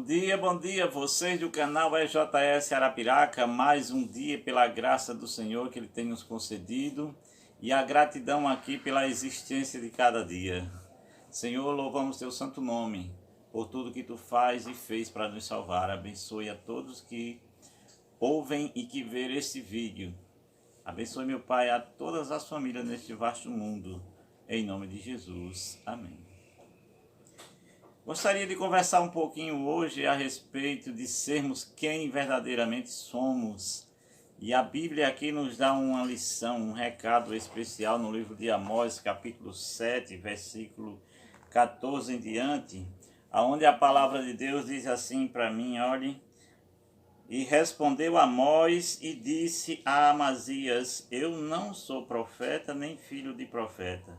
Bom dia, vocês do canal EJS Arapiraca, mais um dia pela graça do Senhor que Ele tem nos concedido e a gratidão aqui pela existência de cada dia. Senhor, louvamos Teu santo nome por tudo que Tu faz e fez para nos salvar. Abençoe a todos que ouvem e que verem este vídeo. Abençoe, meu Pai, a todas as famílias neste vasto mundo. Em nome de Jesus. Amém. Gostaria de conversar um pouquinho hoje a respeito de sermos quem verdadeiramente somos. E a Bíblia aqui nos dá uma lição, um recado especial no livro de Amós, capítulo 7, versículo 14 em diante, onde a palavra de Deus diz assim para mim, olhe: E respondeu Amós e disse a Amazias: Eu não sou profeta nem filho de profeta,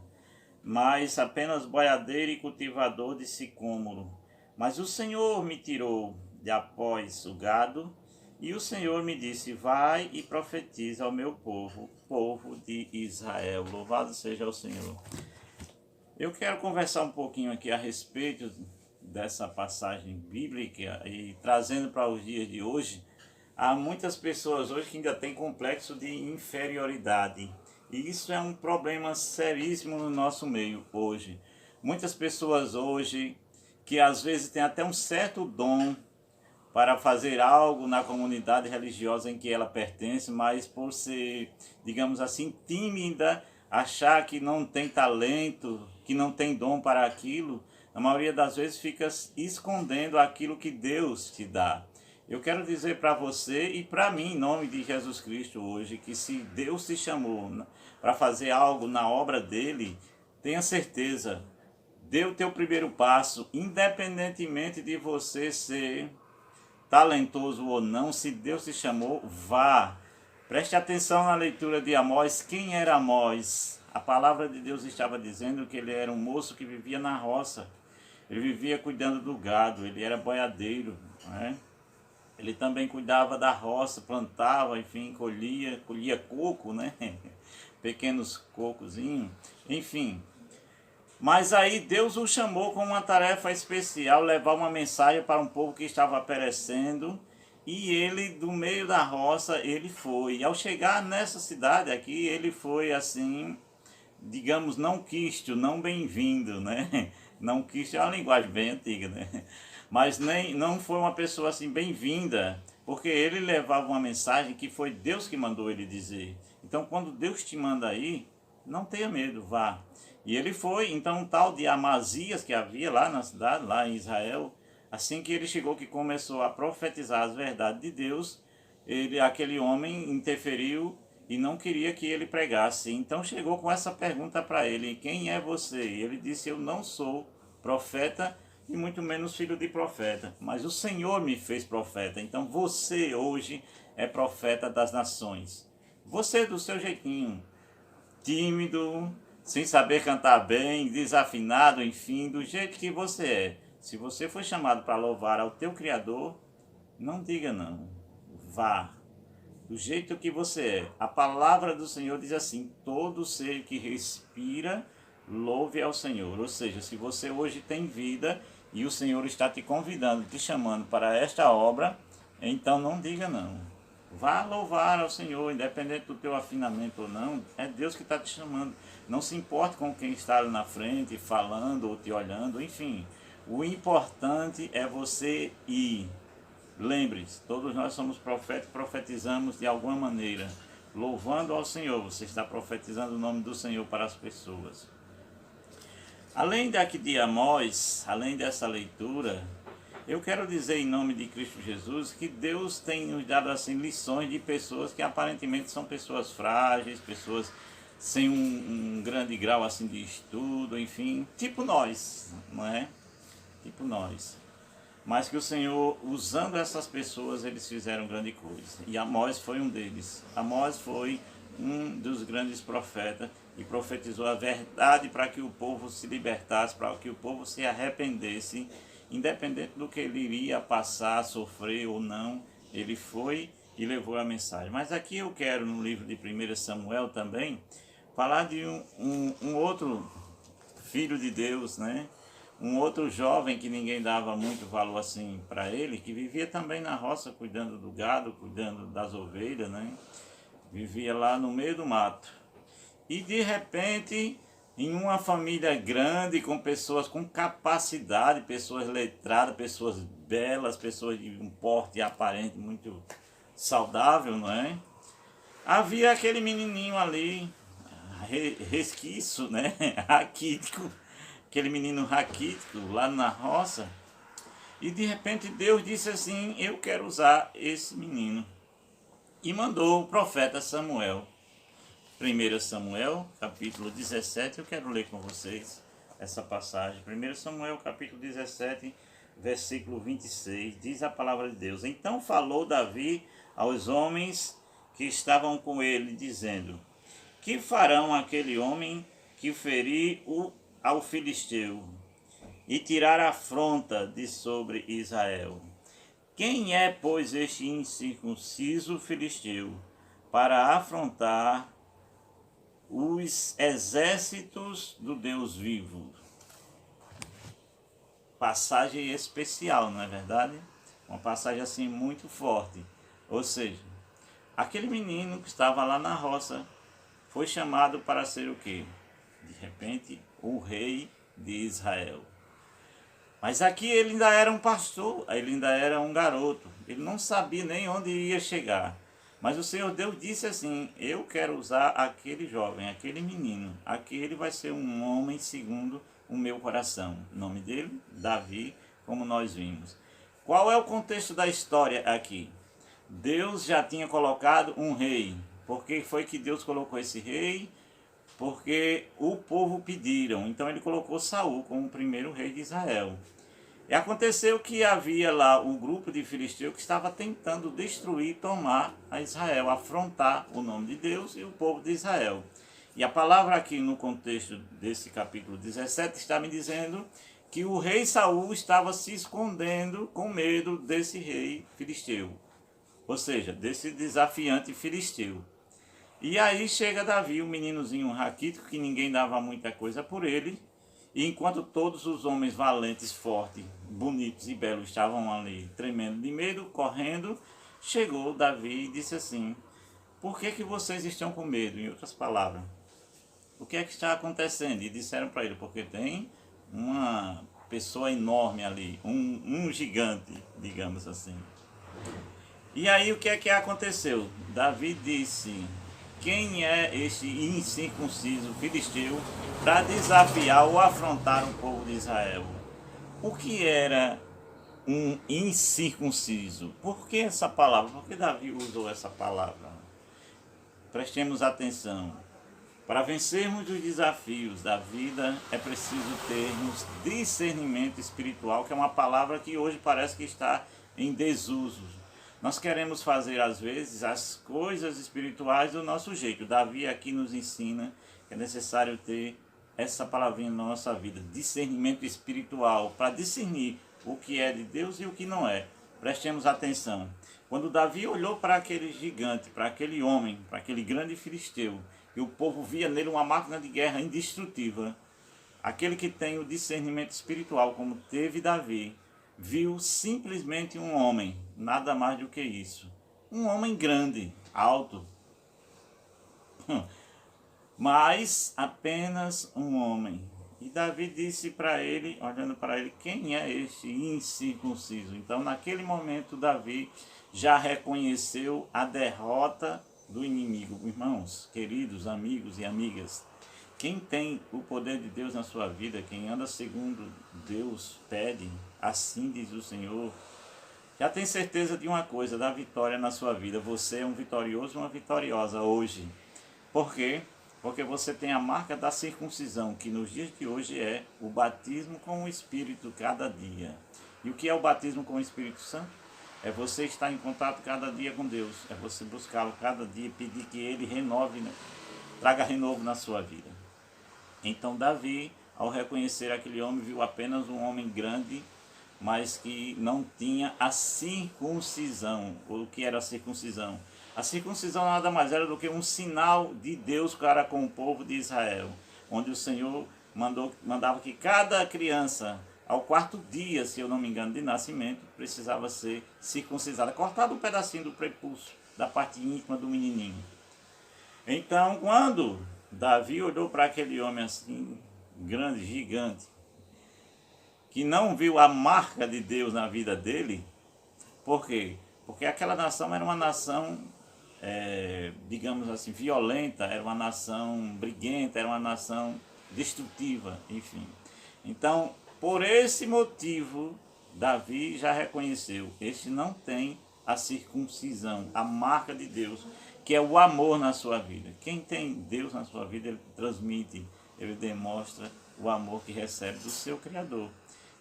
mas apenas boiadeiro e cultivador de sicômoro. Mas o Senhor me tirou de após o gado, e o Senhor me disse: Vai e profetiza ao meu povo, povo de Israel. Louvado seja o Senhor. Eu quero conversar um pouquinho aqui a respeito dessa passagem bíblica e trazendo para os dias de hoje. Há muitas pessoas hoje que ainda têm complexo de inferioridade. E isso é um problema seríssimo no nosso meio hoje. Muitas pessoas hoje que às vezes têm até um certo dom para fazer algo na comunidade religiosa em que ela pertence, mas por ser, digamos assim, tímida, achar que não tem talento, que não tem dom para aquilo, na maioria das vezes fica escondendo aquilo que Deus te dá. Eu quero dizer para você e para mim, em nome de Jesus Cristo hoje, que se Deus te chamou para fazer algo na obra dele, tenha certeza, dê o teu primeiro passo, independentemente de você ser talentoso ou não. Se Deus te chamou, vá. Preste atenção na leitura de Amós. Quem era Amós? A palavra de Deus estava dizendo que ele era um moço que vivia na roça. Ele vivia cuidando do gado, ele era boiadeiro, né? Ele também cuidava da roça, plantava, enfim, colhia coco, né? Pequenos cocozinhos, enfim. Mas aí Deus o chamou com uma tarefa especial, levar uma mensagem para um povo que estava perecendo. E ele, do meio da roça, ele foi. E ao chegar nessa cidade aqui, ele foi assim, digamos, não quisto, não bem-vindo, né? Não quisto é uma linguagem bem antiga, né? Mas não foi uma pessoa assim bem-vinda, porque ele levava uma mensagem que foi Deus que mandou ele dizer. Então, quando Deus te manda aí, não tenha medo, vá. E ele foi. Então, um tal de Amazias que havia lá na cidade, lá em Israel, assim que ele chegou, que começou a profetizar as verdades de Deus, aquele homem interferiu e não queria que ele pregasse. Então chegou com essa pergunta para ele: quem é você? E ele disse: eu não sou profeta e muito menos filho de profeta, mas o Senhor me fez profeta. Então você hoje é profeta das nações. Você do seu jeitinho, tímido, sem saber cantar bem, desafinado, enfim, do jeito que você é. Se você foi chamado para louvar ao teu Criador, não diga não, vá. Do jeito que você é. A palavra do Senhor diz assim: todo ser que respira, louve ao Senhor. Ou seja, se você hoje tem vida e o Senhor está te convidando, te chamando para esta obra, então não diga não. Vá louvar ao Senhor, independente do teu afinamento ou não, é Deus que está te chamando. Não se importe com quem está ali na frente, falando ou te olhando, enfim. O importante é você ir. Lembre-se, todos nós somos profetas, profetizamos de alguma maneira, louvando ao Senhor. Você está profetizando o nome do Senhor para as pessoas. Além daqui de Amós, além dessa leitura, eu quero dizer em nome de Cristo Jesus que Deus tem nos dado assim lições de pessoas que aparentemente são pessoas frágeis, pessoas sem um grande grau assim de estudo, enfim, tipo nós, não é? Tipo nós. Mas que o Senhor, usando essas pessoas, eles fizeram grande coisa. E Amós foi um deles. Amós foi um dos grandes profetas e profetizou a verdade para que o povo se libertasse, para que o povo se arrependesse, independente do que ele iria passar, sofrer ou não. Ele foi e levou a mensagem. Mas aqui eu quero, no livro de 1 Samuel também, falar de um outro filho de Deus, né? um outro jovem que ninguém dava muito valor assim para ele, que vivia também na roça, cuidando do gado, cuidando das ovelhas, né? Vivia lá no meio do mato. E de repente, em uma família grande, com pessoas com capacidade, pessoas letradas, pessoas belas, pessoas de um porte aparente muito saudável, não é? Havia aquele menininho ali, resquício, né? Raquítico, aquele menino raquítico lá na roça. E de repente Deus disse assim: eu quero usar esse menino. E mandou o profeta Samuel. 1 Samuel, capítulo 17, eu quero ler com vocês essa passagem. 1 Samuel, capítulo 17, versículo 26, diz a palavra de Deus: então falou Davi aos homens que estavam com ele, dizendo: que farão aquele homem que ferir ao filisteu e tirar a afronta de sobre Israel? Quem é, pois, este incircunciso filisteu para afrontar os exércitos do Deus vivo? Passagem especial, não é verdade? Uma passagem assim muito forte. Ou seja, aquele menino que estava lá na roça foi chamado para ser o quê? De repente, o rei de Israel. Mas aqui ele ainda era um pastor, ele ainda era um garoto. Ele não sabia nem onde ia chegar. Mas o Senhor Deus disse assim: eu quero usar aquele jovem, aquele menino. Aqui ele vai ser um homem segundo o meu coração. O nome dele, Davi, como nós vimos. Qual é o contexto da história aqui? Deus já tinha colocado um rei. Por que foi que Deus colocou esse rei? Porque o povo pediram. Então ele colocou Saul como o primeiro rei de Israel. E aconteceu que havia lá um grupo de filisteus que estava tentando destruir, tomar a Israel, afrontar o nome de Deus e o povo de Israel. E a palavra aqui no contexto desse capítulo 17 está me dizendo que o rei Saul estava se escondendo com medo desse rei filisteu. Ou seja, desse desafiante filisteu. E aí chega Davi, um meninozinho raquítico, que ninguém dava muita coisa por ele. E enquanto todos os homens valentes, fortes, bonitos e belos estavam ali tremendo de medo, correndo, chegou Davi e disse assim: por que vocês estão com medo? Em outras palavras, o que é que está acontecendo? E disseram para ele: porque tem uma pessoa enorme ali, um gigante, digamos assim. E aí o que é que aconteceu? Davi disse: quem é este incircunciso filisteu para desafiar ou afrontar o povo de Israel? O que era um incircunciso? Por que essa palavra? Por que Davi usou essa palavra? Prestemos atenção. Para vencermos os desafios da vida é preciso termos discernimento espiritual, que é uma palavra que hoje parece que está em desuso. Nós queremos fazer, às vezes, as coisas espirituais do nosso jeito. Davi aqui nos ensina que é necessário ter essa palavrinha na nossa vida. Discernimento espiritual, para discernir o que é de Deus e o que não é. Prestemos atenção. Quando Davi olhou para aquele gigante, para aquele homem, para aquele grande filisteu, e o povo via nele uma máquina de guerra indestrutível, aquele que tem o discernimento espiritual, como teve Davi, viu simplesmente um homem, nada mais do que isso. Um homem grande, alto, mas apenas um homem. E Davi disse para ele, olhando para ele: quem é este incircunciso? Então naquele momento Davi já reconheceu a derrota do inimigo. Irmãos, queridos, amigos e amigas, quem tem o poder de Deus na sua vida, quem anda segundo Deus pede, assim diz o Senhor, já tem certeza de uma coisa, da vitória na sua vida. Você é um vitorioso, uma vitoriosa hoje. Por quê? Porque você tem a marca da circuncisão, que nos dias de hoje é o batismo com o Espírito cada dia. E o que é o batismo com o Espírito Santo? É você estar em contato cada dia com Deus. É você buscá-lo cada dia e pedir que Ele renove, né? Traga renovo na sua vida. Então Davi, ao reconhecer aquele homem, viu apenas um homem grande, mas que não tinha a circuncisão. O que era a circuncisão? A circuncisão nada mais era do que um sinal de Deus para com o povo de Israel, onde o Senhor mandava que cada criança ao quarto dia, se eu não me engano, de nascimento, precisava ser circuncisada, cortado um pedacinho do prepúcio, da parte íntima do menininho. Então, quando Davi olhou para aquele homem assim, grande, gigante, que não viu a marca de Deus na vida dele, por quê? Porque aquela nação era uma nação, digamos assim, violenta, era uma nação briguenta, era uma nação destrutiva, enfim. Então, por esse motivo, Davi já reconheceu, este não tem a circuncisão, a marca de Deus, que é o amor na sua vida. Quem tem Deus na sua vida, ele transmite, ele demonstra o amor que recebe do seu Criador.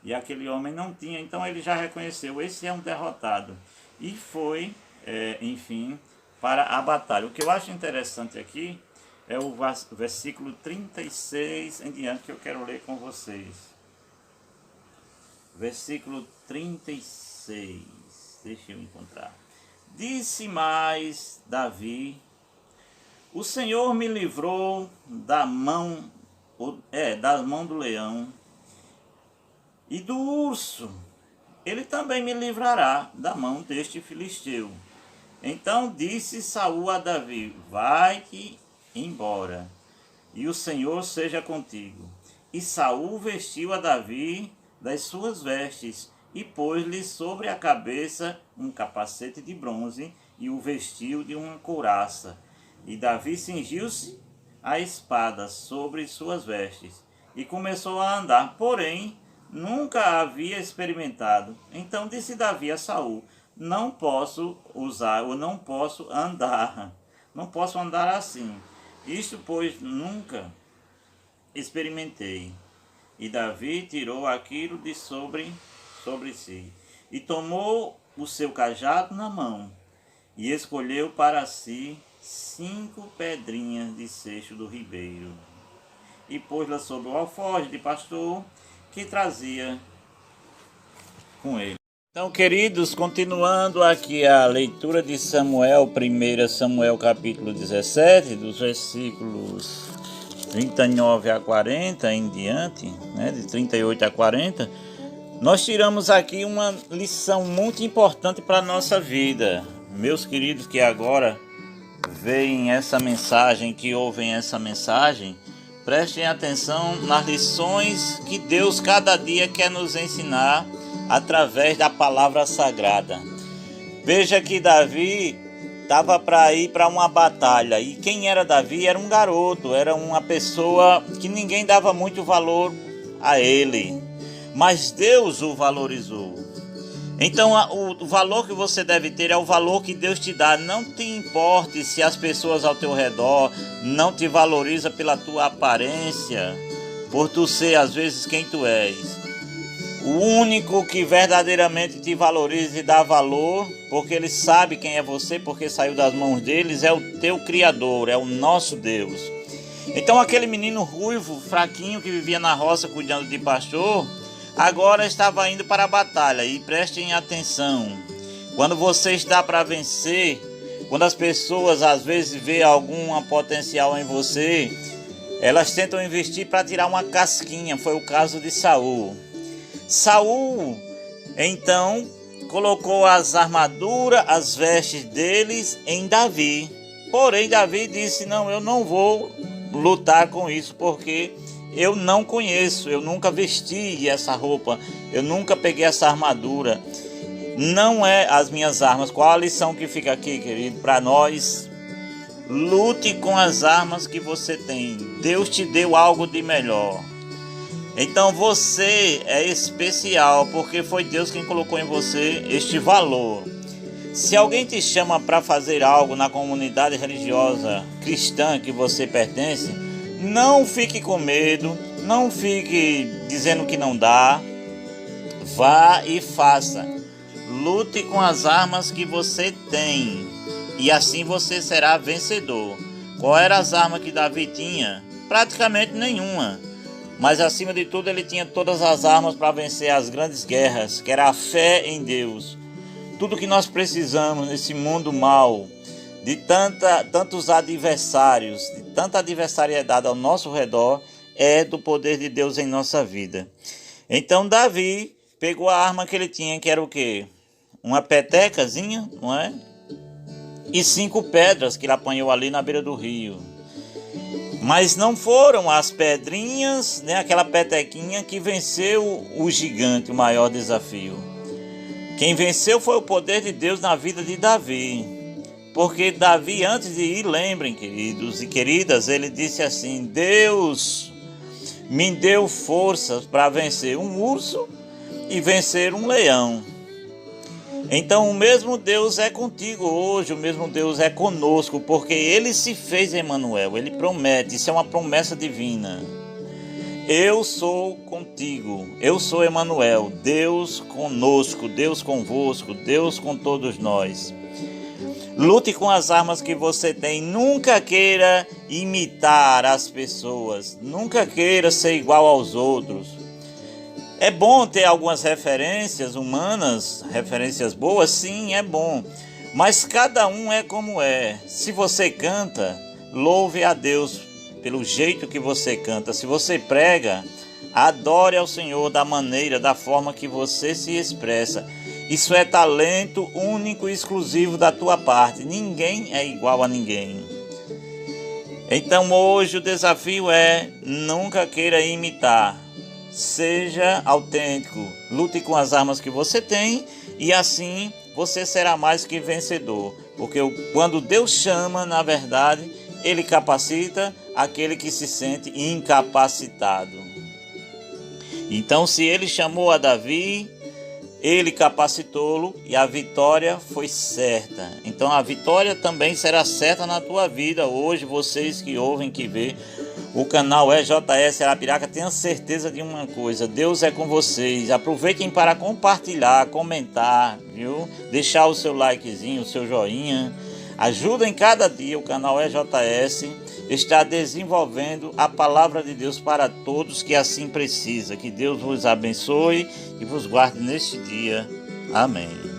E aquele homem não tinha, então ele já reconheceu, esse é um derrotado. E foi, enfim, para a batalha. O que eu acho interessante aqui é o versículo 36 em diante, que eu quero ler com vocês. Versículo 36, deixa eu encontrar. Disse mais Davi: o Senhor me livrou da mão do leão e do urso. Ele também me livrará da mão deste filisteu. Então disse Saul a Davi: vai-te embora, e o Senhor seja contigo. E Saul vestiu a Davi das suas vestes, e pôs-lhe sobre a cabeça um capacete de bronze, e o vestiu de uma couraça. E Davi cingiu-se a espada sobre suas vestes, e começou a andar, porém nunca havia experimentado. Então disse Davi a Saul: não posso usar, ou não posso andar assim. Isto, pois, nunca experimentei. E Davi tirou aquilo de sobre si, e tomou o seu cajado na mão, e escolheu para si 5 pedrinhas de seixo do ribeiro, e pôs-las sobre o alforje de pastor que trazia com ele. Então, queridos, continuando aqui a leitura de Samuel, 1 Samuel capítulo 17, dos versículos 39 a 40 em diante, né, de 38 a 40, nós tiramos aqui uma lição muito importante para a nossa vida. Meus queridos que agora veem essa mensagem, que ouvem essa mensagem, prestem atenção nas lições que Deus cada dia quer nos ensinar através da palavra sagrada. Veja que Davi estava para ir para uma batalha. E quem era Davi? Era um garoto, era uma pessoa que ninguém dava muito valor a ele. Mas Deus o valorizou. Então o valor que você deve ter é o valor que Deus te dá. Não te importe se as pessoas ao teu redor não te valorizam pela tua aparência, por tu ser às vezes quem tu és. O único que verdadeiramente te valoriza e dá valor, porque ele sabe quem é você, porque saiu das mãos deles, é o teu Criador, é o nosso Deus. Então aquele menino ruivo, fraquinho, que vivia na roça cuidando de pastor, agora estava indo para a batalha. E prestem atenção, quando você está para vencer, quando as pessoas às vezes veem algum potencial em você, elas tentam investir para tirar uma casquinha. Foi o caso de Saul. Saul, então, colocou as armaduras, as vestes deles em Davi. Porém, Davi disse: não, eu não vou lutar com isso, porque eu não conheço, eu nunca vesti essa roupa, eu nunca peguei essa armadura. Não é as minhas armas. Qual a lição que fica aqui, querido, para nós? Lute com as armas que você tem. Deus te deu algo de melhor. Então você é especial, porque foi Deus quem colocou em você este valor. Se alguém te chama para fazer algo na comunidade religiosa cristã que você pertence, não fique com medo, não fique dizendo que não dá. Vá e faça. Lute com as armas que você tem, e assim você será vencedor. Qual eram as armas que Davi tinha? Praticamente nenhuma. Mas acima de tudo ele tinha todas as armas para vencer as grandes guerras, que era a fé em Deus. Tudo que nós precisamos nesse mundo mau, de tantos adversários, de tanta adversariedade ao nosso redor, é do poder de Deus em nossa vida. Então Davi pegou a arma que ele tinha, que era o quê? Uma petecazinha, não é? E 5 pedras que ele apanhou ali na beira do rio. Mas não foram as pedrinhas, né, aquela petequinha que venceu o gigante, o maior desafio. Quem venceu foi o poder de Deus na vida de Davi. Porque Davi, antes de ir, lembrem, queridos e queridas, ele disse assim: Deus me deu forças para vencer um urso e vencer um leão. Então o mesmo Deus é contigo hoje, o mesmo Deus é conosco, porque Ele se fez Emanuel, Ele promete, isso é uma promessa divina. Eu sou contigo, eu sou Emanuel, Deus conosco, Deus convosco, Deus com todos nós. Lute com as armas que você tem, nunca queira imitar as pessoas, nunca queira ser igual aos outros. É bom ter algumas referências humanas, referências boas, sim, é bom. Mas cada um é como é. Se você canta, louve a Deus pelo jeito que você canta. Se você prega, adore ao Senhor da maneira, da forma que você se expressa. Isso é talento único e exclusivo da tua parte. Ninguém é igual a ninguém. Então hoje o desafio é nunca queira imitar. Seja autêntico, lute com as armas que você tem e assim você será mais que vencedor. Porque quando Deus chama, na verdade, Ele capacita aquele que se sente incapacitado. Então, se Ele chamou a Davi, Ele capacitou-lo e a vitória foi certa. Então, a vitória também será certa na tua vida. Hoje, vocês que ouvem, que vê o canal EJS Arapiraca, tenha certeza de uma coisa: Deus é com vocês. Aproveitem para compartilhar, comentar, viu? Deixar o seu likezinho, o seu joinha. Ajudem cada dia o canal EJS está desenvolvendo a palavra de Deus para todos que assim precisa. Que Deus vos abençoe e vos guarde neste dia. Amém.